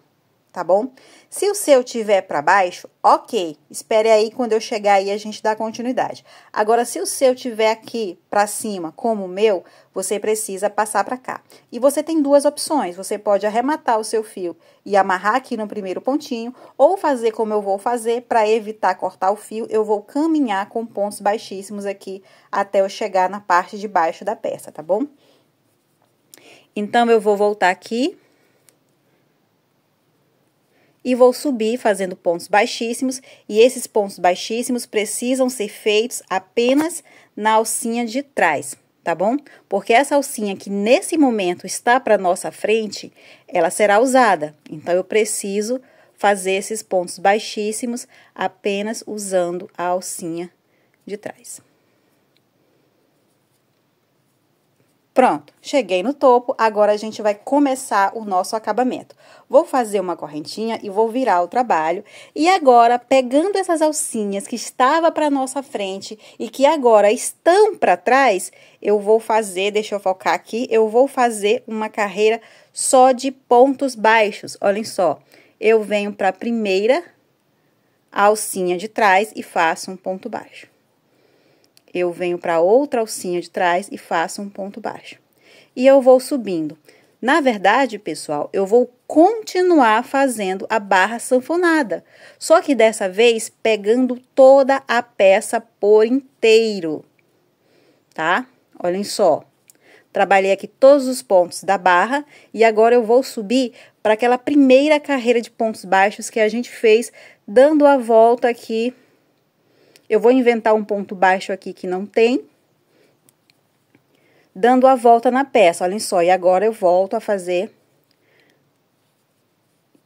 tá bom? Se o seu tiver para baixo, ok, espere aí, quando eu chegar aí a gente dá continuidade. Agora, se o seu tiver aqui para cima, como o meu, você precisa passar para cá. E você tem duas opções, você pode arrematar o seu fio e amarrar aqui no primeiro pontinho, ou fazer como eu vou fazer, para evitar cortar o fio, eu vou caminhar com pontos baixíssimos aqui até eu chegar na parte de baixo da peça, tá bom? Então, eu vou voltar aqui e vou subir fazendo pontos baixíssimos, e esses pontos baixíssimos precisam ser feitos apenas na alcinha de trás, tá bom? Porque essa alcinha que nesse momento está para nossa frente, ela será usada. Então, eu preciso fazer esses pontos baixíssimos apenas usando a alcinha de trás. Pronto, cheguei no topo, agora a gente vai começar o nosso acabamento. Vou fazer uma correntinha e vou virar o trabalho. E agora, pegando essas alcinhas que estava para nossa frente e que agora estão para trás, eu vou fazer, deixa eu focar aqui, eu vou fazer uma carreira só de pontos baixos. Olhem só, eu venho para a primeira alcinha de trás e faço um ponto baixo. Eu venho para outra alcinha de trás e faço um ponto baixo. E eu vou subindo Na verdade, pessoal, eu vou continuar fazendo a barra sanfonada, só que dessa vez pegando toda a peça por inteiro, tá? Olhem só, trabalhei aqui todos os pontos da barra e agora eu vou subir para aquela primeira carreira de pontos baixos que a gente fez, dando a volta aqui. Eu vou inventar um ponto baixo aqui que não tem, dando a volta na peça, olhem só, e agora eu volto a fazer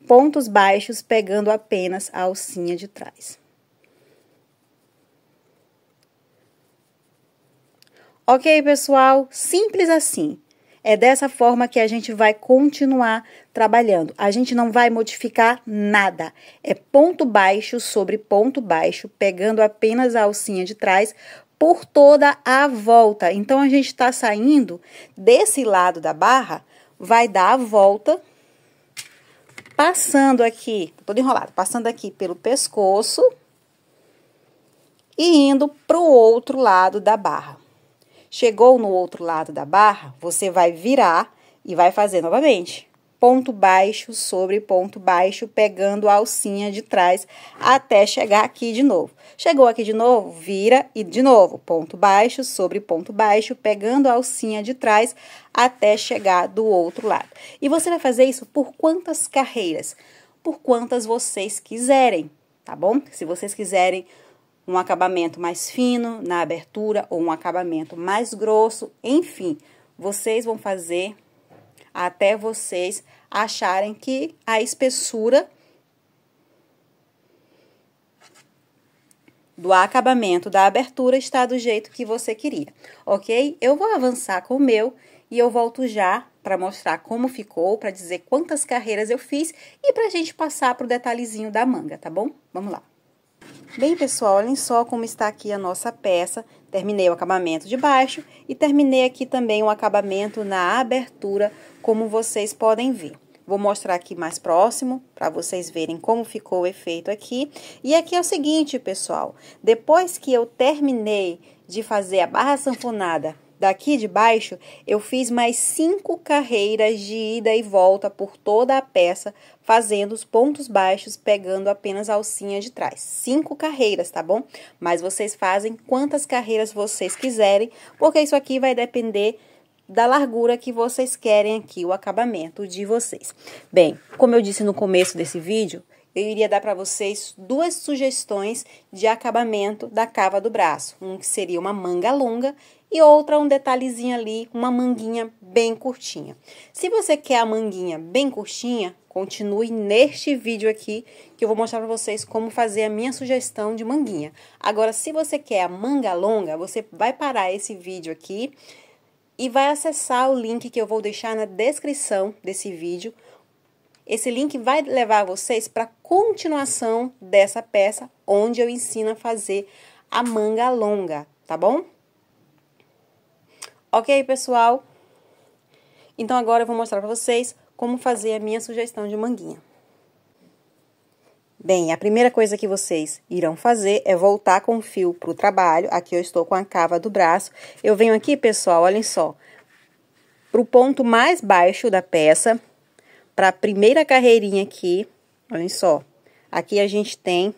pontos baixos pegando apenas a alcinha de trás. Ok, pessoal? Simples assim. É dessa forma que a gente vai continuar trabalhando. A gente não vai modificar nada. É ponto baixo sobre ponto baixo, pegando apenas a alcinha de trás por toda a volta. Então, a gente tá saindo desse lado da barra, vai dar a volta, passando aqui, todo enrolado, passando aqui pelo pescoço e indo pro outro lado da barra. Chegou no outro lado da barra, você vai virar e vai fazer novamente. Ponto baixo sobre ponto baixo, pegando a alcinha de trás até chegar aqui de novo. Chegou aqui de novo, vira e de novo. Ponto baixo sobre ponto baixo, pegando a alcinha de trás até chegar do outro lado. E você vai fazer isso por quantas carreiras? Por quantas vocês quiserem, tá bom? Se vocês quiserem um acabamento mais fino na abertura ou um acabamento mais grosso, enfim, vocês vão fazer até vocês acharem que a espessura do acabamento da abertura está do jeito que você queria, ok? Eu vou avançar com o meu e eu volto já para mostrar como ficou, para dizer quantas carreiras eu fiz e para a gente passar para o detalhezinho da manga, tá bom? Vamos lá. Bem, pessoal, olhem só como está aqui a nossa peça. Terminei o acabamento de baixo e terminei aqui também o acabamento na abertura, como vocês podem ver. Vou mostrar aqui mais próximo, para vocês verem como ficou o efeito aqui. E aqui é o seguinte, pessoal, depois que eu terminei de fazer a barra sanfonada daqui de baixo, eu fiz mais 5 carreiras de ida e volta por toda a peça, fazendo os pontos baixos, pegando apenas a alcinha de trás. 5 carreiras, tá bom? Mas vocês fazem quantas carreiras vocês quiserem, porque isso aqui vai depender da largura que vocês querem aqui, o acabamento de vocês. Bem, como eu disse no começo desse vídeo, eu iria dar para vocês 2 sugestões de acabamento da cava do braço. Um que seria uma manga longa e outra um detalhezinho ali, uma manguinha bem curtinha. Se você quer a manguinha bem curtinha, continue neste vídeo aqui, que eu vou mostrar para vocês como fazer a minha sugestão de manguinha. Agora, se você quer a manga longa, você vai parar esse vídeo aqui e vai acessar o link que eu vou deixar na descrição desse vídeo. Esse link vai levar vocês para a continuação dessa peça, onde eu ensino a fazer a manga longa, tá bom? Ok, pessoal? Então, agora eu vou mostrar para vocês como fazer a minha sugestão de manguinha. Bem, a primeira coisa que vocês irão fazer é voltar com o fio para o trabalho. Aqui eu estou com a cava do braço. Eu venho aqui, pessoal, olhem só, para o ponto mais baixo da peça, para a primeira carreirinha aqui, olhem só. Aqui a gente tem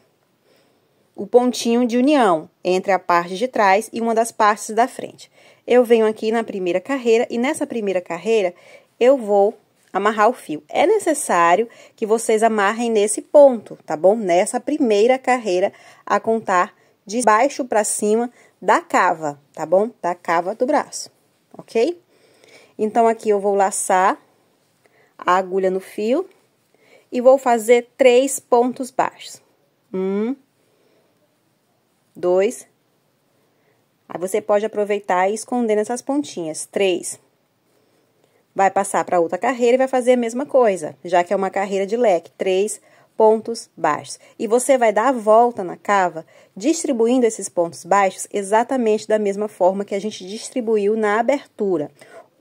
o pontinho de união entre a parte de trás e uma das partes da frente. Eu venho aqui na primeira carreira e nessa primeira carreira eu vou amarrar o fio. É necessário que vocês amarrem nesse ponto, tá bom? Nessa primeira carreira a contar de baixo para cima da cava, tá bom? Da cava do braço, ok? Então, aqui eu vou laçar a agulha no fio e vou fazer 3 pontos baixos. 1, 2. Aí, você pode aproveitar e esconder nessas pontinhas. 3. Vai passar para outra carreira e vai fazer a mesma coisa, já que é uma carreira de leque. 3 pontos baixos. E você vai dar a volta na cava, distribuindo esses pontos baixos exatamente da mesma forma que a gente distribuiu na abertura.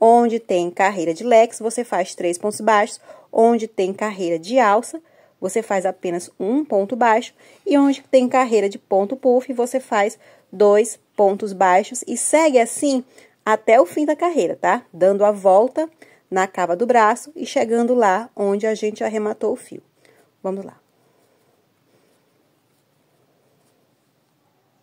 Onde tem carreira de leques, você faz 3 pontos baixos. Onde tem carreira de alça, você faz apenas 1 ponto baixo. E onde tem carreira de ponto puff, você faz 2 pontos baixos. E segue assim até o fim da carreira, tá? Dando a volta na cava do braço e chegando lá onde a gente arrematou o fio. Vamos lá.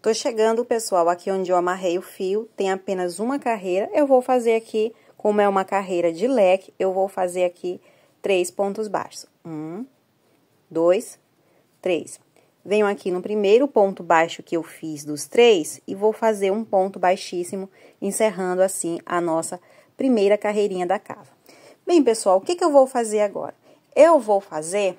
Tô chegando, pessoal, aqui onde eu amarrei o fio, tem apenas uma carreira. Eu vou fazer aqui, como é uma carreira de leque, eu vou fazer aqui 3 pontos baixos. 1, 2, 3. Venho aqui no primeiro ponto baixo que eu fiz dos 3 e vou fazer um ponto baixíssimo, encerrando assim a nossa primeira carreirinha da cava. Bem, pessoal, o que eu vou fazer agora? Eu vou fazer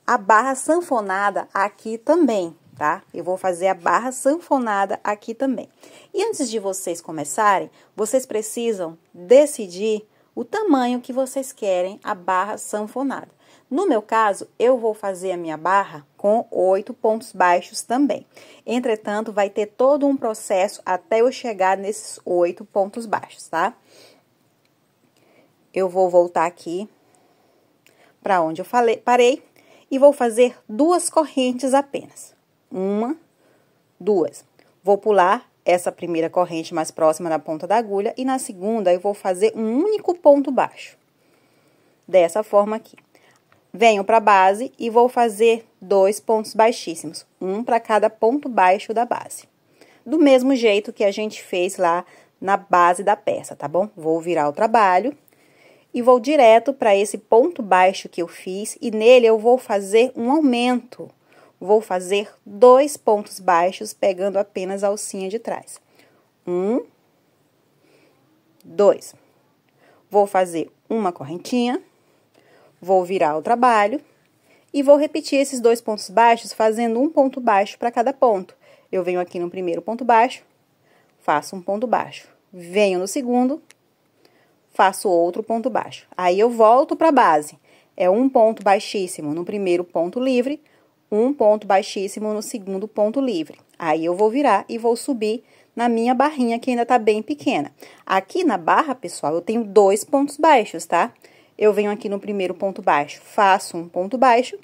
a barra sanfonada aqui também, tá? Eu vou fazer a barra sanfonada aqui também. E antes de vocês começarem, vocês precisam decidir o tamanho que vocês querem a barra sanfonada. No meu caso, eu vou fazer a minha barra com 8 pontos baixos também. Entretanto, vai ter todo um processo até eu chegar nesses 8 pontos baixos, tá? Eu vou voltar aqui para onde eu parei e vou fazer 2 correntes apenas. 1, 2. Vou pular essa primeira corrente mais próxima da ponta da agulha e na segunda eu vou fazer um único ponto baixo. Dessa forma aqui. Venho para a base e vou fazer 2 pontos baixíssimos, um para cada ponto baixo da base. Do mesmo jeito que a gente fez lá na base da peça, tá bom? Vou virar o trabalho e vou direto para esse ponto baixo que eu fiz e nele eu vou fazer um aumento. Vou fazer 2 pontos baixos pegando apenas a alcinha de trás. 1, 2. Vou fazer uma correntinha. Vou virar o trabalho e vou repetir esses 2 pontos baixos, fazendo um ponto baixo para cada ponto. Eu venho aqui no primeiro ponto baixo, faço um ponto baixo. Venho no segundo, faço outro ponto baixo. Aí, eu volto para a base. É um ponto baixíssimo no primeiro ponto livre, um ponto baixíssimo no segundo ponto livre. Aí, eu vou virar e vou subir na minha barrinha, que ainda tá bem pequena. Aqui na barra, pessoal, eu tenho 2 pontos baixos, tá? Eu venho aqui no primeiro ponto baixo, faço um ponto baixo,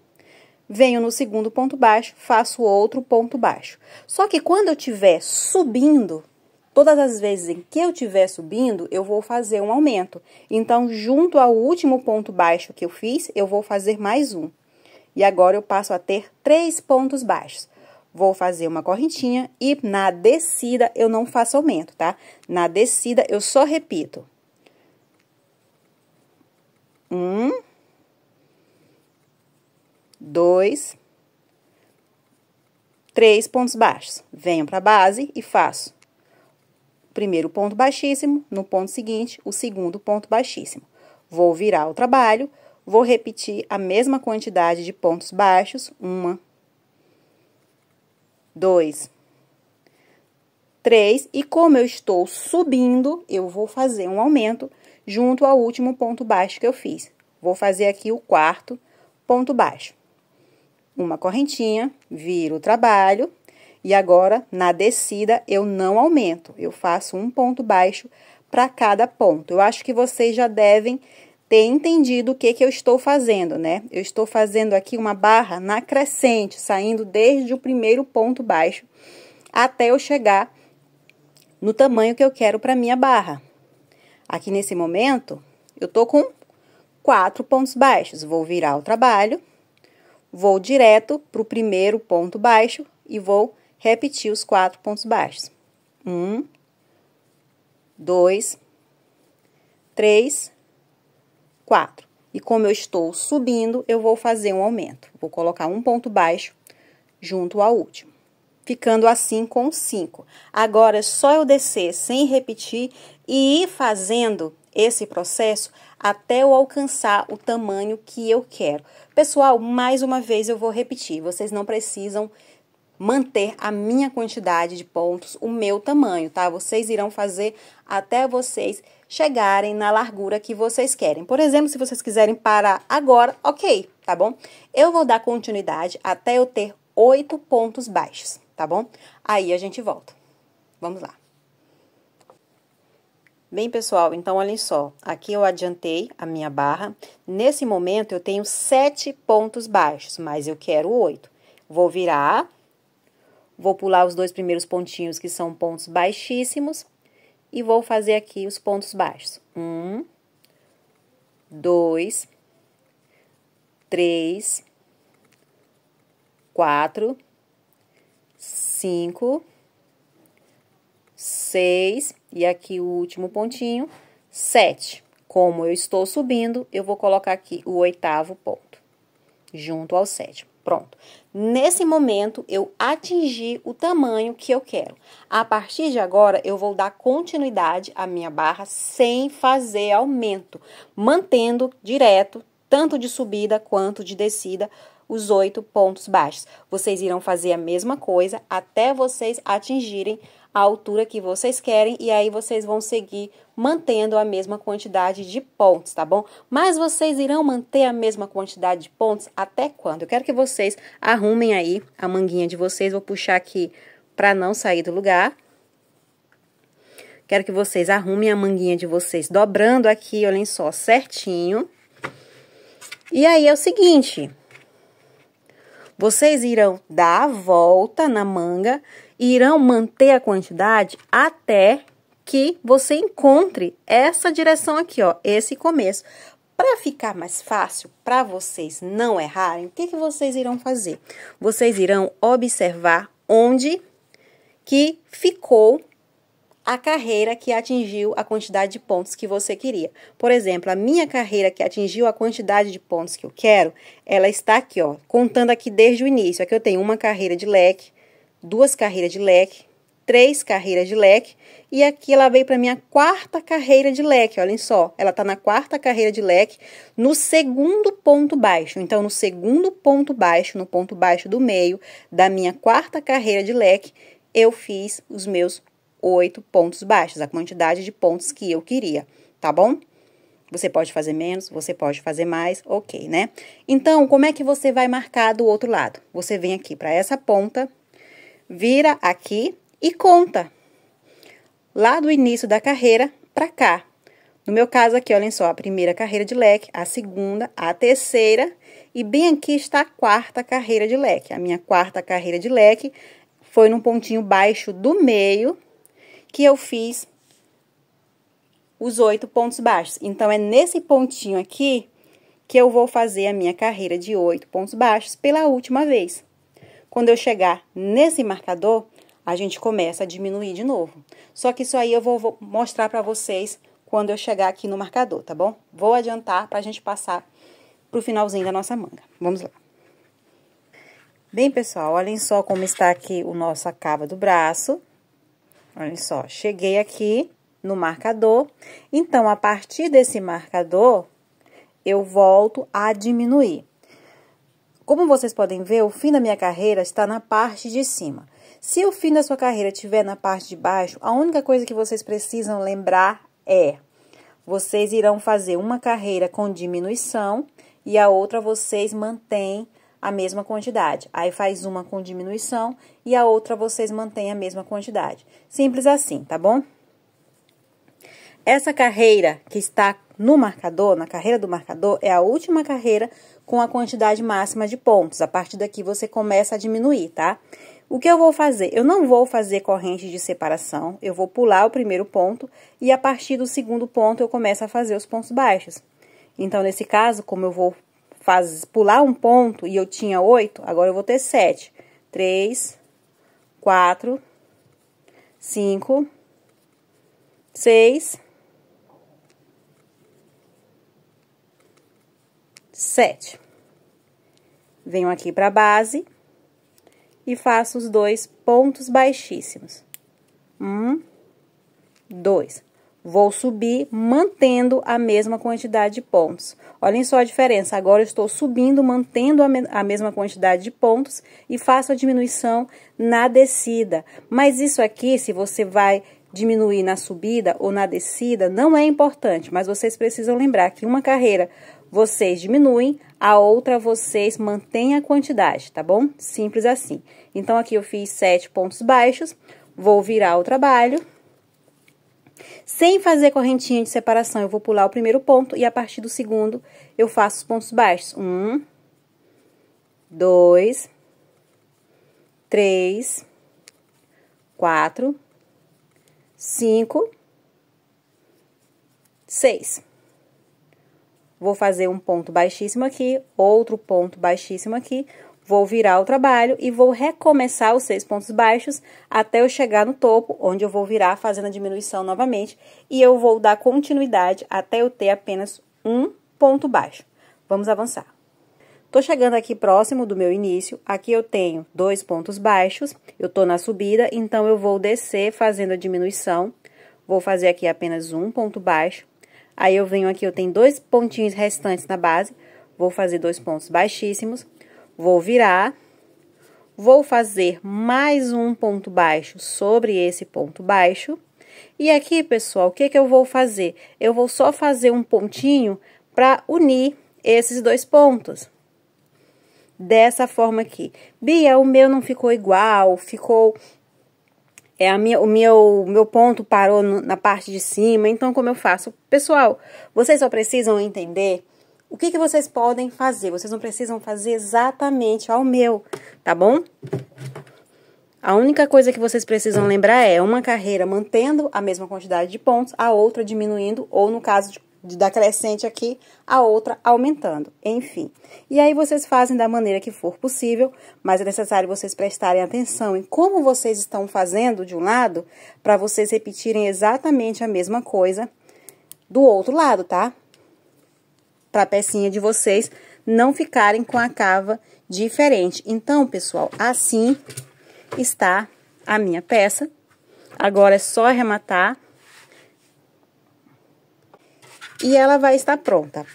venho no segundo ponto baixo, faço outro ponto baixo. Só que quando eu estiver subindo, todas as vezes em que eu estiver subindo, eu vou fazer um aumento. Então, junto ao último ponto baixo que eu fiz, eu vou fazer mais um. E agora, eu passo a ter 3 pontos baixos. Vou fazer uma correntinha e na descida eu não faço aumento, tá? Na descida, eu só repito. 1, 2, 3 pontos baixos. Venho para a base e faço o primeiro ponto baixíssimo, no ponto seguinte, o segundo ponto baixíssimo. Vou virar o trabalho, vou repetir a mesma quantidade de pontos baixos, 1, 2, 3, e como eu estou subindo, eu vou fazer um aumento junto ao último ponto baixo que eu fiz. Vou fazer aqui o 4º ponto baixo. Uma correntinha, viro o trabalho, e agora, na descida, eu não aumento. Eu faço um ponto baixo para cada ponto. Eu acho que vocês já devem ter entendido o que eu estou fazendo, né? Eu estou fazendo aqui uma barra na crescente, saindo desde o primeiro ponto baixo até eu chegar no tamanho que eu quero para minha barra. Aqui nesse momento, eu tô com 4 pontos baixos. Vou virar o trabalho, vou direto para o primeiro ponto baixo e vou repetir os 4 pontos baixos. 1, 2, 3, 4. E como eu estou subindo, eu vou fazer um aumento. Vou colocar um ponto baixo junto ao último. Ficando assim com 5. Agora, é só eu descer sem repetir e ir fazendo esse processo até eu alcançar o tamanho que eu quero. Pessoal, mais uma vez eu vou repetir. Vocês não precisam manter a minha quantidade de pontos, o meu tamanho, tá? Vocês irão fazer até vocês chegarem na largura que vocês querem. Por exemplo, se vocês quiserem parar agora, ok, tá bom? Eu vou dar continuidade até eu ter 8 pontos baixos, tá bom? Aí a gente volta. Vamos lá. Bem, pessoal, então, olhem só. Aqui eu adiantei a minha barra. Nesse momento, eu tenho 7 pontos baixos, mas eu quero 8. Vou virar, vou pular os 2 primeiros pontinhos, que são pontos baixíssimos, e vou fazer aqui os pontos baixos. 1, 2, 3, 4, 5, 6, e aqui o último pontinho, 7. Como eu estou subindo, eu vou colocar aqui o 8º ponto, junto ao 7º. Pronto. Nesse momento, eu atingi o tamanho que eu quero. A partir de agora, eu vou dar continuidade à minha barra sem fazer aumento, mantendo direto, tanto de subida quanto de descida, os 8 pontos baixos. Vocês irão fazer a mesma coisa até vocês atingirem a altura que vocês querem, e aí vocês vão seguir mantendo a mesma quantidade de pontos, tá bom? Mas vocês irão manter a mesma quantidade de pontos até quando? Eu quero que vocês arrumem aí a manguinha de vocês, vou puxar aqui para não sair do lugar. Quero que vocês arrumem a manguinha de vocês, dobrando aqui, olhem só, certinho. E aí é o seguinte, vocês irão dar a volta na manga e irão manter a quantidade até que você encontre essa direção aqui, ó, esse começo. Para ficar mais fácil, para vocês não errarem, o que vocês irão fazer? Vocês irão observar onde que ficou a carreira que atingiu a quantidade de pontos que você queria. Por exemplo, a minha carreira que atingiu a quantidade de pontos que eu quero, ela está aqui, ó, contando aqui desde o início. Aqui eu tenho uma carreira de leque, 2 carreiras de leque, 3 carreiras de leque, e aqui ela veio para minha 4ª carreira de leque, olhem só. Ela está na 4ª carreira de leque, no 2º ponto baixo. Então, no 2º ponto baixo, no ponto baixo do meio da minha 4ª carreira de leque, eu fiz os meus 8 pontos baixos, a quantidade de pontos que eu queria, tá bom? Você pode fazer menos, você pode fazer mais, ok, né? Então, como é que você vai marcar do outro lado? Você vem aqui para essa ponta, vira aqui e conta. Lá do início da carreira para cá. No meu caso aqui, olhem só, a primeira carreira de leque, a segunda, a terceira, e bem aqui está a 4ª carreira de leque. A minha 4ª carreira de leque foi num pontinho baixo do meio, que eu fiz os 8 pontos baixos. Então, é nesse pontinho aqui que eu vou fazer a minha carreira de 8 pontos baixos pela última vez. Quando eu chegar nesse marcador, a gente começa a diminuir de novo. Só que isso aí eu vou mostrar para vocês quando eu chegar aqui no marcador, tá bom? Vou adiantar para a gente passar pro finalzinho da nossa manga. Vamos lá. Bem, pessoal, olhem só como está aqui o nosso cava do braço. Olha só, cheguei aqui no marcador. Então, a partir desse marcador, eu volto a diminuir. Como vocês podem ver, o fim da minha carreira está na parte de cima. Se o fim da sua carreira estiver na parte de baixo, a única coisa que vocês precisam lembrar é: vocês irão fazer uma carreira com diminuição e a outra vocês mantêm a mesma quantidade. Aí, faz uma com diminuição e a outra vocês mantêm a mesma quantidade. Simples assim, tá bom? Essa carreira que está no marcador, na carreira do marcador, é a última carreira com a quantidade máxima de pontos. A partir daqui, você começa a diminuir, tá? O que eu vou fazer? Eu não vou fazer corrente de separação, eu vou pular o primeiro ponto e a partir do segundo ponto eu começo a fazer os pontos baixos. Então, nesse caso, como eu vou pular um ponto e eu tinha 8, agora eu vou ter 7. 3, 4, 5, 6, 7. Venho aqui para a base e faço os 2 pontos baixíssimos. 1, 2. Vou subir mantendo a mesma quantidade de pontos. Olhem só a diferença. Agora, eu estou subindo, mantendo a mesma quantidade de pontos e faço a diminuição na descida. Mas isso aqui, se você vai diminuir na subida ou na descida, não é importante. Mas vocês precisam lembrar que uma carreira vocês diminuem, a outra vocês mantêm a quantidade, tá bom? Simples assim. Então, aqui eu fiz 7 pontos baixos, vou virar o trabalho. Sem fazer correntinha de separação, eu vou pular o primeiro ponto e a partir do segundo eu faço os pontos baixos. 1, 2, 3, 4, 5, 6. vou fazer um ponto baixíssimo aqui, outro ponto baixíssimo aqui, vou virar o trabalho e vou recomeçar os 6 pontos baixos até eu chegar no topo, onde eu vou virar fazendo a diminuição novamente, e eu vou dar continuidade até eu ter apenas um ponto baixo. Vamos avançar. Tô chegando aqui próximo do meu início, aqui eu tenho 2 pontos baixos, eu tô na subida, então eu vou descer fazendo a diminuição, vou fazer aqui apenas um ponto baixo, aí eu venho aqui, eu tenho 2 pontinhos restantes na base, vou fazer 2 pontos baixíssimos, vou virar, vou fazer mais um ponto baixo sobre esse ponto baixo, e aqui, pessoal, o que que eu vou fazer? Eu vou só fazer um pontinho para unir esses 2 pontos. Dessa forma aqui. Bia, o meu não ficou igual, ficou... o meu ponto parou na parte de cima, então como eu faço? Pessoal, vocês só precisam entender o que vocês podem fazer. Vocês não precisam fazer exatamente ao meu, tá bom? A única coisa que vocês precisam lembrar é uma carreira mantendo a mesma quantidade de pontos, a outra diminuindo, ou no caso da crescente aqui, a outra aumentando, enfim. E aí, vocês fazem da maneira que for possível, mas é necessário vocês prestarem atenção em como vocês estão fazendo de um lado, para vocês repetirem exatamente a mesma coisa do outro lado, tá? Para a pecinha de vocês não ficarem com a cava diferente. Então, pessoal, assim está a minha peça. Agora é só arrematar. E ela vai estar pronta.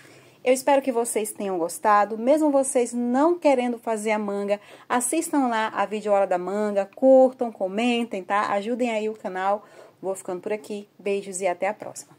Eu espero que vocês tenham gostado. Mesmo vocês não querendo fazer a manga, assistam lá a videoaula da manga, curtam, comentem, tá? Ajudem aí o canal. Vou ficando por aqui. Beijos e até a próxima.